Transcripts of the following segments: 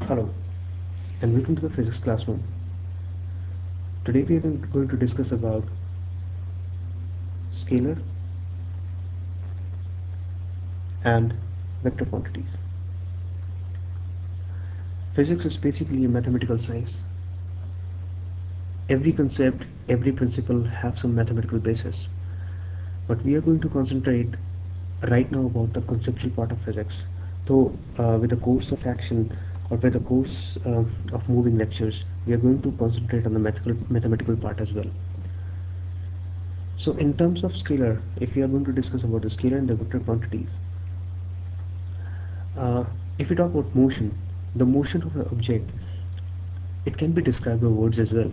Hello and welcome to the physics classroom. Today we are going to discuss about scalar and vector quantities. Physics is basically a mathematical science. Every concept, every principle have some mathematical basis. But we are going to concentrate right now about the conceptual part of physics. Though with the course of action or with the course of moving lectures, we are going to concentrate on the mathematical part as well. So in terms of scalar, if we are going to discuss about the scalar and the vector quantities, Uh, if we talk about motion, the motion of an object, it can be described by words as well.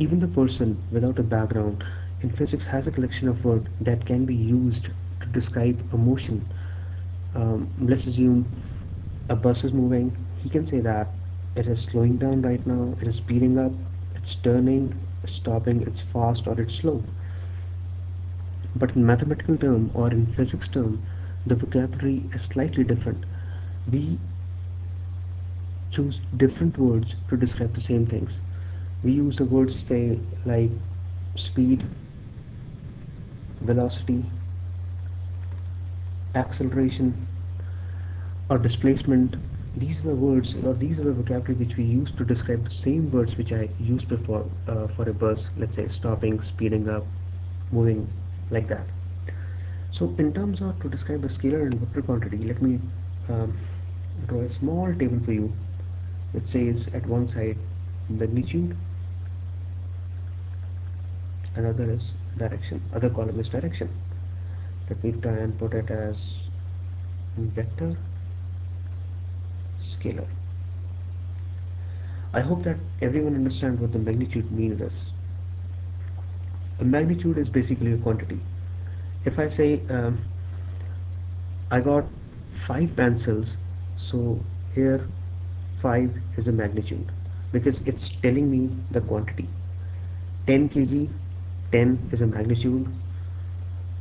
Even the person without a background in physics has a collection of words that can be used to describe a motion. Let's assume a bus is moving. He can say that it is slowing down right now, it is speeding up, it's turning, it's stopping, it's fast or it's slow. But in mathematical term or in physics term, the vocabulary is slightly different. We choose different words to describe the same things. We use the words say like speed, velocity, acceleration, or displacement. These are the words or these are the vocabulary which we use to describe the same words which I used before for a bus, let's say stopping, speeding up, moving, like that. So in terms of to describe a scalar and vector quantity, let me um, draw a small table for you which says at one side magnitude, another is direction, other column is direction. Let me try and put it as vector scalar. I hope that everyone understands what the magnitude means as. A magnitude is basically a quantity. If I say I got 5 pencils, so here 5 is the magnitude because it's telling me the quantity. 10 kg, 10 is a magnitude.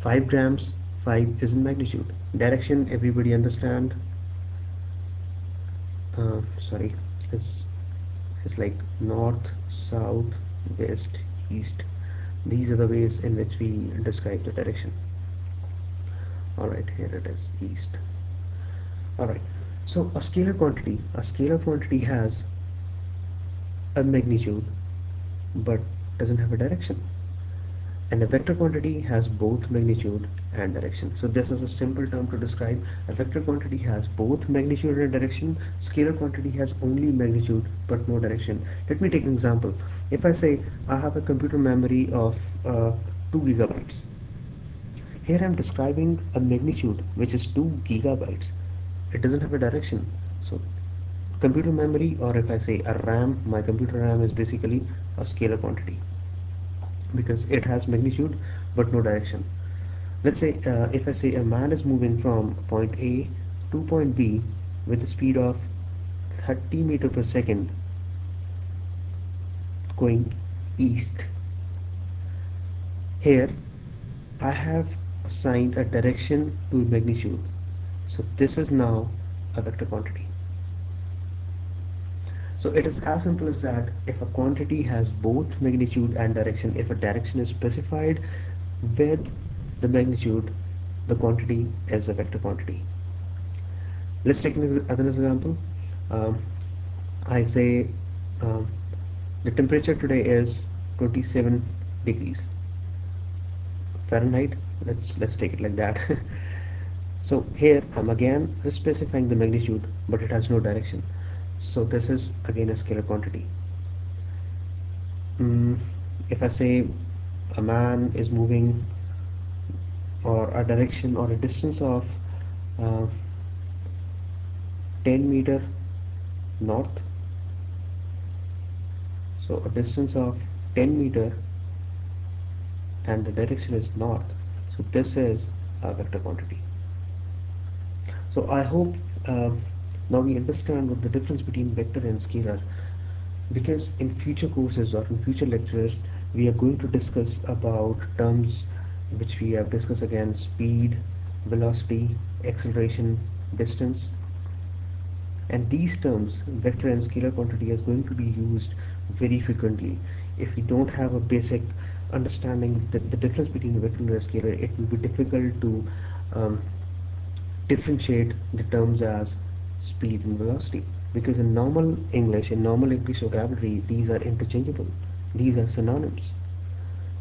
5 grams, 5 is in magnitude. Direction, everybody understand. Sorry, it's, it's like north, south, west, east. These are the ways in which we describe the direction. Alright, here it is, east. Alright, so a scalar quantity has a magnitude but doesn't have a direction. And a vector quantity has both magnitude and direction. So this is a simple term to describe. A vector quantity has both magnitude and direction. Scalar quantity has only magnitude but no direction. Let me take an example. If I say I have a computer memory of 2 gigabytes. Here I am describing a magnitude which is 2 gigabytes. It doesn't have a direction. So computer memory, or if I say a RAM, my computer RAM is basically a scalar quantity because it has magnitude but no direction. Let's say if I say a man is moving from point A to point B with a speed of 30 meter per second going east. Here I have assigned a direction to magnitude. So this is now a vector quantity. So it is as simple as that. If a quantity has both magnitude and direction, if a direction is specified with the magnitude, the quantity is a vector quantity. Let's take another example. Um, I say um, the temperature today is 27 degrees Fahrenheit. Let's take it like that. So here I'm again specifying the magnitude, but it has no direction. So this is again a scalar quantity. Mm, if I say a man is moving or a direction or a distance of uh, 10 meter north, so a distance of 10 meter and the direction is north, so this is a vector quantity. So I hope now we understand what the difference between vector and scalar, because in future courses or in future lectures we are going to discuss about terms which we have discussed again: speed, velocity, acceleration, distance, And these terms, vector and scalar quantity, is going to be used very frequently. If we don't have a basic understanding the difference between a vector and a scalar, it will be difficult to um, differentiate the terms as speed and velocity, because in normal English vocabulary, these are interchangeable, these are synonyms.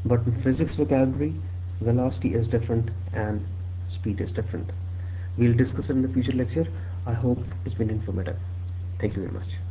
But in physics vocabulary, velocity is different and speed is different. We'll discuss it in the future lecture. I hope it's been informative. Thank you very much.